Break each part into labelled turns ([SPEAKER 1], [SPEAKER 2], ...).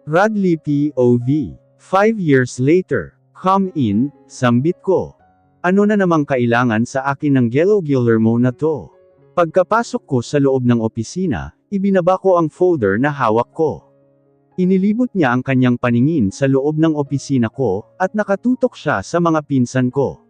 [SPEAKER 1] Radley POV. 5 years later. Come in, sambit ko. Ano na namang kailangan sa akin ng Gelo Guillermo na to? Pagkapasok ko sa loob ng opisina, ibinaba ko ang folder na hawak ko. Inilibot niya ang kanyang paningin sa loob ng opisina ko, at nakatutok siya sa mga pinsan ko.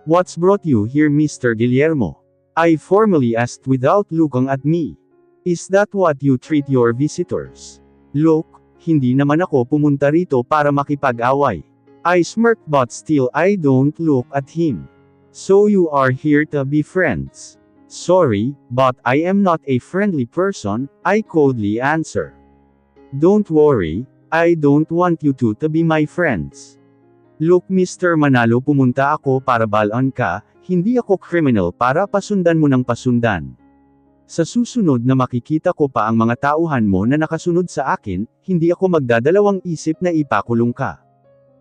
[SPEAKER 1] What's brought you here, Mr. Guillermo? I formally asked without looking at me. Is that what you treat your visitors? Look, hindi naman ako pumunta rito para makipag-away. I smirked but still I don't look at him. So you are here to be friends? Sorry, but I am not a friendly person, I coldly answer. Don't worry, I don't want you to be my friends. Look Mr. Manalo, pumunta ako para balaan ka, hindi ako criminal para pasundan mo ng pasundan. Sa susunod na makikita ko pa ang mga tauhan mo na nakasunod sa akin, hindi ako magdadalawang isip na ipakulong ka.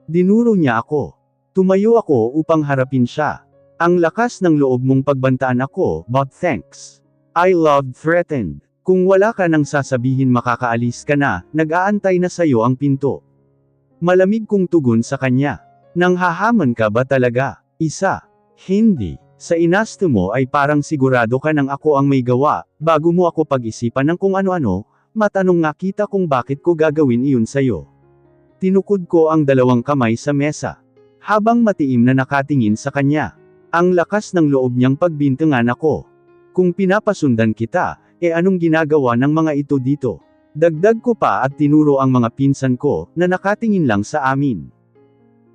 [SPEAKER 1] Dinuro niya ako. Tumayo ako upang harapin siya. Ang lakas ng loob mong pagbantaan ako, but thanks. I loved threatened. Kung wala ka nang sasabihin makakaalis ka na, nag-aantay na sayo ang pinto. Malamig kong tugon sa kanya. Nanghahaman ka ba talaga? Isa. Hindi. Sa inasto mo ay parang sigurado ka nang ako ang may gawa, bago mo ako pag-isipan ng kung ano-ano, matanong nga kita kung bakit ko gagawin iyon sayo. Tinukod ko ang dalawang kamay sa mesa. Habang matiim na nakatingin sa kanya. Ang lakas ng loob niyang pagbintangan ako. Kung pinapasundan kita, anong ginagawa ng mga ito dito? Dagdag ko pa at tinuro ang mga pinsan ko, na nakatingin lang sa amin.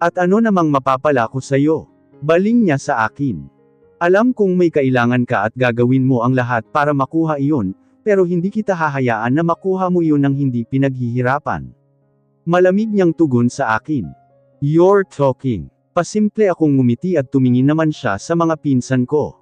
[SPEAKER 1] At ano namang mapapala ko sayo? Baling niya sa akin. Alam kong may kailangan ka at gagawin mo ang lahat para makuha iyon, pero hindi kita hahayaan na makuha mo iyon ng hindi pinaghihirapan. Malamig niyang tugon sa akin. You're talking. Pasimple akong ngumiti at tumingin naman siya sa mga pinsan ko.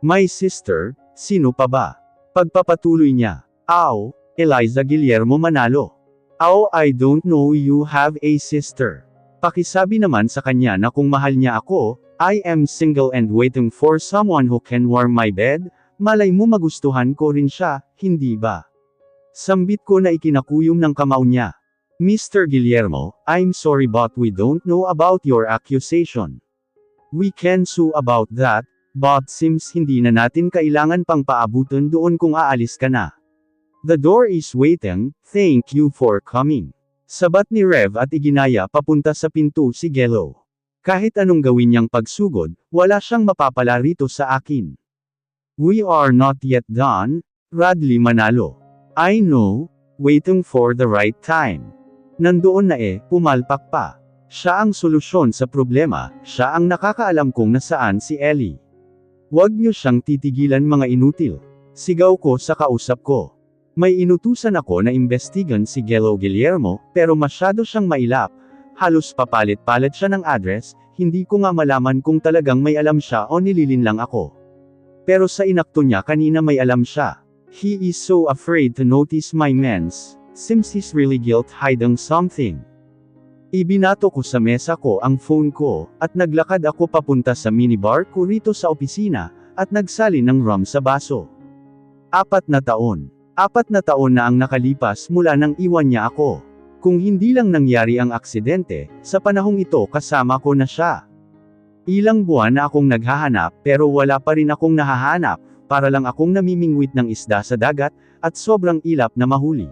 [SPEAKER 1] My sister, sino pa ba? Pagpapatuloy niya. Aw, Eliza Guillermo Manalo. Aw, I don't know you have a sister. Pakisabi naman sa kanya na kung mahal niya ako, I am single and waiting for someone who can warm my bed, malay mo magustuhan ko rin siya, hindi ba? Sambit ko na ikinakuyom ng kamao niya. Mr. Guillermo, I'm sorry but we don't know about your accusation. We can sue about that, but seems hindi na natin kailangan pang paabutan doon kung aalis ka na. The door is waiting, thank you for coming. Sabat ni Rev at iginaya papunta sa pinto si Gelo. Kahit anong gawin niyang pagsugod, wala siyang mapapala rito sa akin. We are not yet done, Radley Manalo. I know, waiting for the right time. Nandoon na pumalpak pa. Siya ang solusyon sa problema, siya ang nakakaalam kung nasaan si Ellie. Huwag niyo siyang titigilan mga inutil. Sigaw ko sa kausap ko. May inutusan ako na imbestigan si Gelo Guillermo, pero masyado siyang mailap. Halos papalit-palit siya ng address, hindi ko nga malaman kung talagang may alam siya o nililin lang ako. Pero sa inakto niya kanina may alam siya. He is so afraid to notice my mens, seems he's really guilt hiding something. Ibinato ko sa mesa ko ang phone ko, at naglakad ako papunta sa minibar ko rito sa opisina, at nagsalin ng rum sa baso. 4 na taon. 4 na taon na ang nakalipas mula nang iwan niya ako. Kung hindi lang nangyari ang aksidente, sa panahong ito kasama ko na siya. Ilang buwan na akong naghahanap pero wala pa rin akong nahahanap, para lang akong namimingwit ng isda sa dagat, at sobrang ilap na mahuli.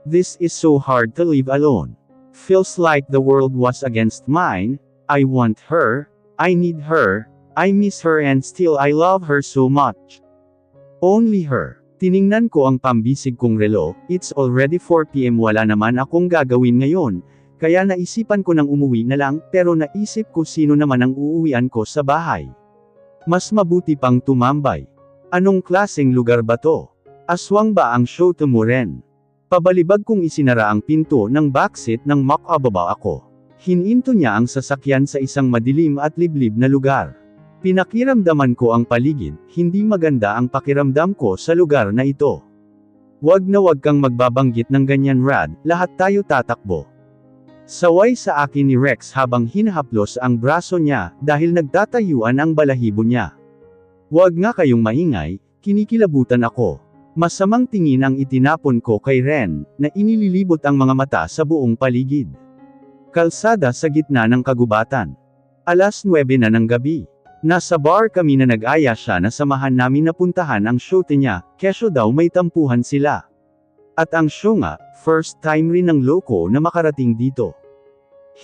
[SPEAKER 1] This is so hard to live alone. Feels like the world was against mine. I want her, I need her, I miss her and still I love her so much. Only her. Tiningnan ko ang pambisig kong relo, it's already 4 PM, wala naman akong gagawin ngayon, kaya naisipan ko nang umuwi na lang, pero naisip ko sino naman ang uuwian ko sa bahay. Mas mabuti pang tumambay. Anong klaseng lugar ba to? Aswang ba ang show to mo rin? Pabalibag kong isinara ang pinto ng backseat ng makababa ako. Hininto niya ang sasakyan sa isang madilim at liblib na lugar. Pinakiramdaman ko ang paligid, hindi maganda ang pakiramdam ko sa lugar na ito. Wag kang magbabanggit ng ganyan Rad, lahat tayo tatakbo. Saway sa akin ni Rex habang hinahaplos ang braso niya, dahil nagtatayuan ang balahibo niya. Wag nga kayong maingay, kinikilabutan ako. Masamang tingin ang itinapon ko kay Ren, na inililibot ang mga mata sa buong paligid. Kalsada sa gitna ng kagubatan. 9:00 na ng gabi. Nasa bar kami na nag-aya siya na samahan namin na puntahan ang show niya, kesyo daw may tampuhan sila. At ang show nga, first time rin ng loko na makarating dito.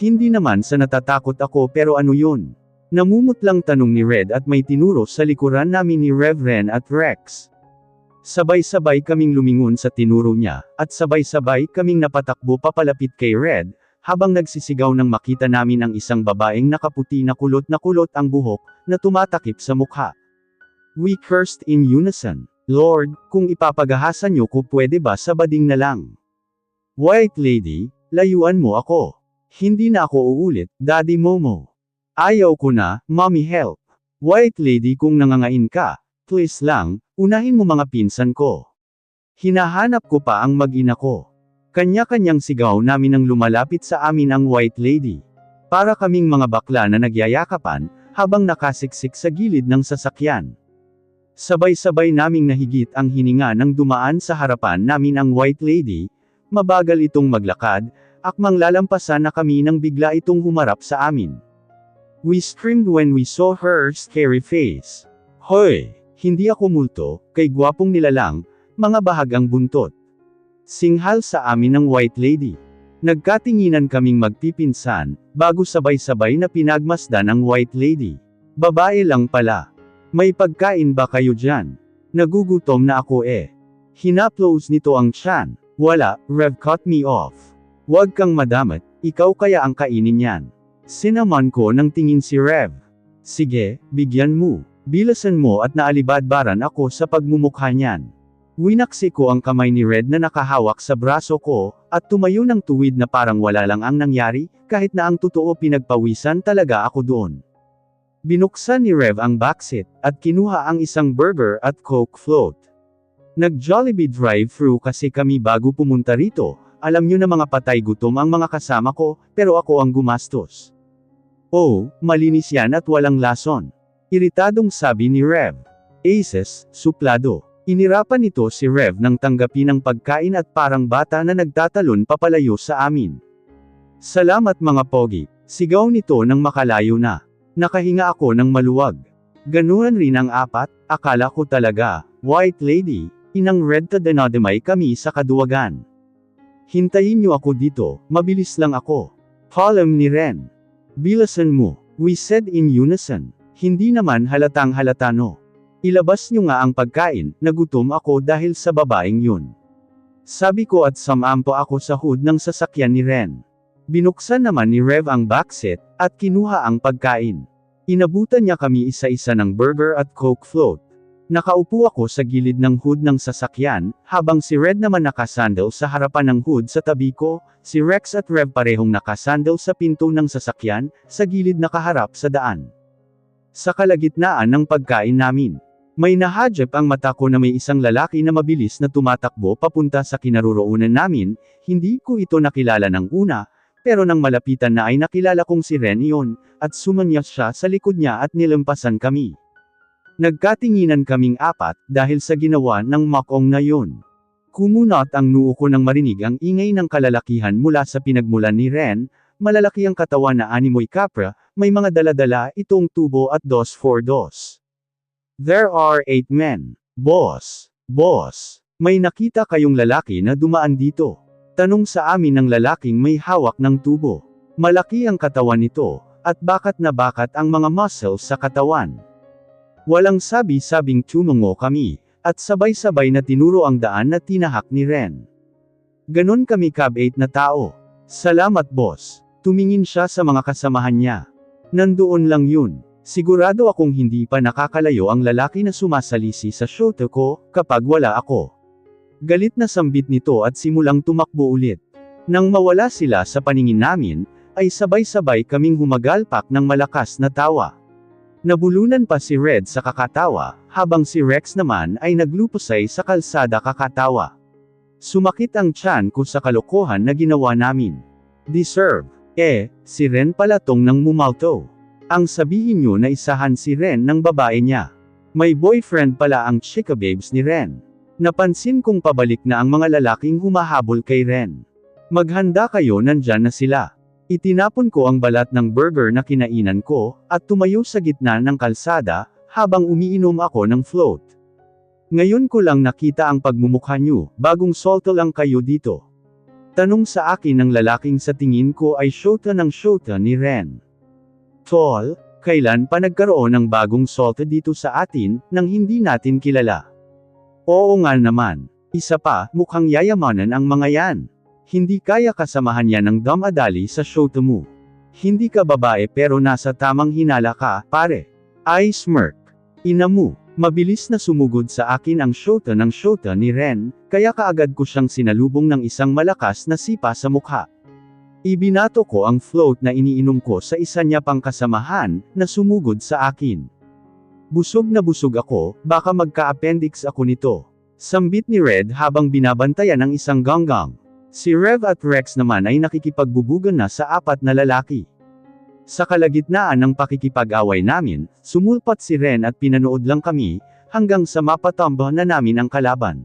[SPEAKER 1] Hindi naman sa natatakot ako pero ano yun? Namumutlang tanong ni Red at may tinuro sa likuran namin ni Rev Ren at Rex. Sabay-sabay kaming lumingon sa tinuro niya, at sabay-sabay kaming napatakbo papalapit kay Red, habang nagsisigaw nang makita namin ang isang babaeng nakaputi na kulot ang buhok, na tumatakip sa mukha. We cursed in unison. Lord, kung ipapagahasan niyo ko pwede ba sa bading na lang? White lady, layuan mo ako. Hindi na ako uulit, Daddy Momo. Ayaw ko na, Mommy help. White lady kung nangangain ka, please lang, unahin mo mga pinsan ko. Hinahanap ko pa ang mag-ina ko. Kanya-kanyang sigaw namin nang lumalapit sa amin ang white lady. Para kaming mga bakla na nagyayakapan, habang nakasiksik sa gilid ng sasakyan. Sabay-sabay naming nahigit ang hininga nang dumaan sa harapan namin ang white lady, mabagal itong maglakad, akmang lalampasan na kami nang bigla itong humarap sa amin. We screamed when we saw her scary face. Hoy! Hindi ako multo, kay gwapong nilalang, mga bahagang buntot. Singhal sa amin ng white lady. Nagkatinginan kaming magpipinsan, bago sabay-sabay na pinagmasdan ang white lady. Babae lang pala. May pagkain ba kayo dyan? Nagugutom na ako eh. Hinaplos nito ang tiyan. Wala, Rev cut me off. Huwag kang madamat, ikaw kaya ang kainin yan. Sinaman ko nang tingin si Rev. Sige, bigyan mo. Bilasan mo at naalibadbaran ako sa pagmumukha niyan. Winaksi ko ang kamay ni Red na nakahawak sa braso ko, at tumayo ng tuwid na parang wala lang ang nangyari, kahit na ang totoo pinagpawisan talaga ako doon. Binuksan ni Rev ang backseat, at kinuha ang isang burger at Coke float. Nag-Jollibee drive-thru kasi kami bago pumunta rito, alam nyo na mga patay gutom ang mga kasama ko, pero ako ang gumastos. Oh, malinis yan at walang lason. Iritadong sabi ni Rev. Aces, suplado. Inirapan nito si Rev nang tanggapin ang pagkain at parang bata na nagtatalon papalayo sa amin. Salamat mga pogi, sigaw nito nang makalayo na. Nakahinga ako ng maluwag. Ganuhan rin ang apat, akala ko talaga, white lady, inang Red tadinadamay kami sa kaduwagan. Hintayin niyo ako dito, mabilis lang ako. Column ni Ren. Bilasan mo, we said in unison. Hindi naman halatang halata no. Ilabas nyo nga ang pagkain, nagutom ako dahil sa babaeng yun. Sabi ko at samampo ako sa hood ng sasakyan ni Ren. Binuksan naman ni Rev ang backseat, at kinuha ang pagkain. Inabutan niya kami isa-isa ng burger at Coke float. Nakaupo ako sa gilid ng hood ng sasakyan, habang si Red naman nakasandal sa harapan ng hood sa tabi ko, si Rex at Rev parehong nakasandal sa pinto ng sasakyan, sa gilid nakaharap sa daan. Sa kalagitnaan ng pagkain namin, may nahadjep ang mata ko na may isang lalaki na mabilis na tumatakbo papunta sa kinaroroonan namin, hindi ko ito nakilala ng una, pero nang malapitan na ay nakilala kong si Ren iyon, at sumanyas siya sa likod niya at nilampasan kami. Nagkatinginan kaming apat, dahil sa ginawa ng makong na yun. Kumunot ang noo ko nang marinig ang ingay ng kalalakihan mula sa pinagmulan ni Ren, malalaki ang katawan na animoy capra, may mga daladala itong tubo at 2x4. There are 8 men. Boss, may nakita kayong lalaki na dumaan dito? Tanong sa amin ng lalaking may hawak ng tubo. Malaki ang katawan nito, at bakat na bakat ang mga muscles sa katawan. Walang sabi-sabing tumungo kami, at sabay-sabay na tinuro ang daan na tinahak ni Ren. Ganon kami kab-8 na tao. Salamat boss. Tumingin siya sa mga kasamahan niya. Nandoon lang yun. Sigurado akong hindi pa nakakalayo ang lalaki na sumasalisi sa shoto ko, kapag wala ako. Galit na sambit nito at simulang tumakbo ulit. Nang mawala sila sa paningin namin, ay sabay-sabay kaming humagalpak ng malakas na tawa. Nabulunan pa si Red sa kakatawa, habang si Rex naman ay naglupusay sa kalsada kakatawa. Sumakit ang tiyan ko sa kalokohan na ginawa namin. Deserve. Si Ren pala tong nang mumalto. Ang sabihin nyo na isahan si Ren ng babae niya. May boyfriend pala ang chika babes ni Ren. Napansin kong pabalik na ang mga lalaking humahabol kay Ren. Maghanda kayo, nandyan na sila. Itinapon ko ang balat ng burger na kinainan ko, at tumayo sa gitna ng kalsada, habang umiinom ako ng float. Ngayon ko lang nakita ang pagmumukha niyo, bagong solto lang kayo dito. Tanong sa akin ng lalaking sa tingin ko ay syota ng syota ni Ren. Tol, kailan pa nagkaroon ng bagong solto dito sa atin, nang hindi natin kilala? Oo nga naman. Isa pa, mukhang yayamanan ang mga yan. Hindi kaya kasamahan yan ng damadali sa syota mo. Hindi ka babae pero nasa tamang hinala ka, pare. I smirk. Ina mo. Mabilis na sumugod sa akin ang syota ng syota ni Ren, kaya kaagad ko siyang sinalubong ng isang malakas na sipa sa mukha. Ibinato ko ang float na iniinom ko sa isa niya pang kasamahan, na sumugod sa akin. Busog na busog ako, baka magka-appendix ako nito. Sambit ni Red habang binabantayan ng isang ganggang. Si Rev at Rex naman ay nakikipagbubugan na sa apat na lalaki. Sa kalagitnaan ng pakikipag-away namin, sumulpat si Ren at pinanood lang kami, hanggang sa mapatamba na namin ang kalaban.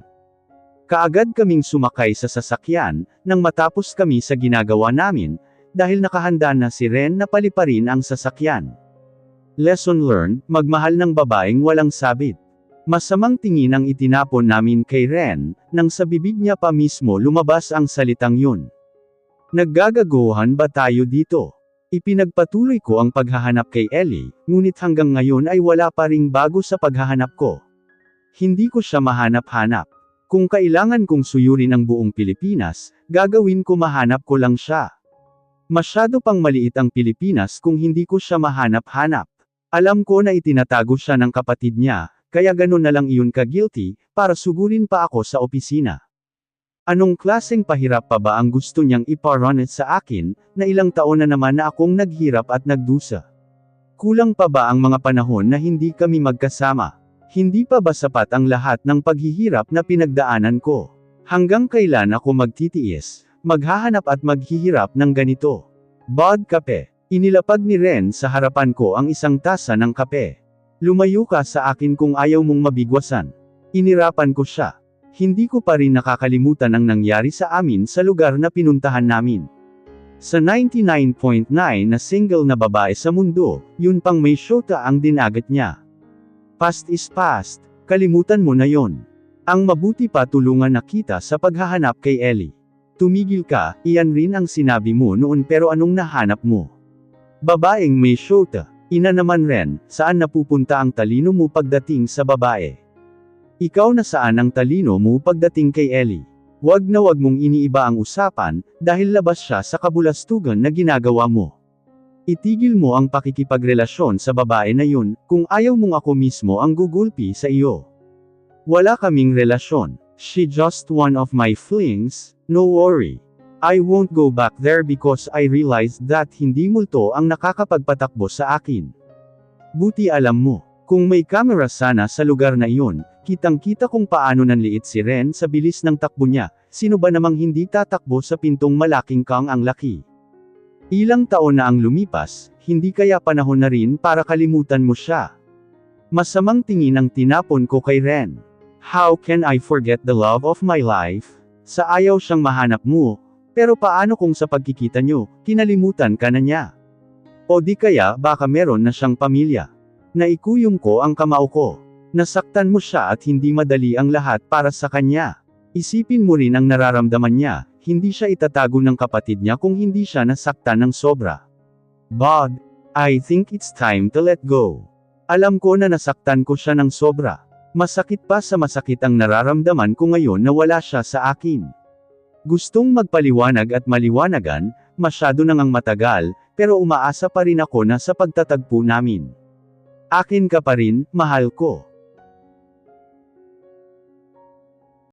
[SPEAKER 1] Kaagad kaming sumakay sa sasakyan, nang matapos kami sa ginagawa namin, dahil nakahanda na si Ren na paliparin ang sasakyan. Lesson learned, magmahal ng babaeng walang sabit. Masamang tingin ang itinapon namin kay Ren, nang sa bibig niya pa mismo lumabas ang salitang yun. Naggagaguhan ba tayo dito? Ipinagpatuloy ko ang paghahanap kay Ellie, ngunit hanggang ngayon ay wala pa ring bago sa paghahanap ko. Hindi ko siya mahanap-hanap. Kung kailangan kong suyurin ang buong Pilipinas, gagawin ko mahanap ko lang siya. Masyado pang maliit ang Pilipinas kung hindi ko siya mahanap-hanap. Alam ko na itinatago siya ng kapatid niya, kaya ganun na lang iyon ka-guilty, para sugurin pa ako sa opisina. Anong klaseng pahirap pa ba ang gusto niyang iparonet sa akin, na ilang taon na naman na akong naghirap at nagdusa? Kulang pa ba ang mga panahon na hindi kami magkasama? Hindi pa ba sapat ang lahat ng paghihirap na pinagdaanan ko? Hanggang kailan ako magtitiis, maghahanap at maghihirap ng ganito? Bod kape. Inilapag ni Ren sa harapan ko ang isang tasa ng kape. Lumayo ka sa akin kung ayaw mong mabigwasan. Inirapan ko siya. Hindi ko pa rin nakakalimutan ang nangyari sa amin sa lugar na pinuntahan namin. Sa 99.9 na single na babae sa mundo, yun pang may syota ang dinagat niya. Past is past, kalimutan mo na yon. Ang mabuti pa tulungan na kita sa paghahanap kay Ellie. Tumigil ka, iyan rin ang sinabi mo noon pero anong nahanap mo? Babaeng may syota. Ina naman Ren, saan napupunta ang talino mo pagdating sa babae? Ikaw na saan ang talino mo pagdating kay Ellie? Wag na wag mong iniiba ang usapan, dahil labas siya sa kabulastugan na ginagawa mo. Itigil mo ang pakikipagrelasyon sa babae na yun, kung ayaw mong ako mismo ang gugulpi sa iyo. Wala kaming relasyon. She just one of my flings, no worry. I won't go back there because I realized that hindi multo ang nakakapagpatakbo sa akin. Buti alam mo, kung may kamera sana sa lugar na iyon, kitang-kita kung paano nanliit si Ren sa bilis ng takbo niya, sino ba namang hindi tatakbo sa pintong malaking kang ang laki? Ilang taon na ang lumipas, hindi kaya panahon na rin para kalimutan mo siya? Masamang tingin ang tinapon ko kay Ren. How can I forget the love of my life? Sa ayaw siyang mahanap mo, pero paano kung sa pagkikita nyo, kinalimutan ka na niya? O di kaya baka meron na siyang pamilya? Naikuyom ko ang kamao ko. Nasaktan mo siya at hindi madali ang lahat para sa kanya. Isipin mo rin ang nararamdaman niya, hindi siya itatago ng kapatid niya kung hindi siya nasaktan ng sobra. Bod, I think it's time to let go. Alam ko na nasaktan ko siya ng sobra. Masakit pa sa masakit ang nararamdaman ko ngayon na wala siya sa akin. Gustong magpaliwanag at maliwanagan, masyado nang ang matagal, pero umaasa pa rin ako na sa pagtatagpo namin. Akin ka pa rin, mahal ko.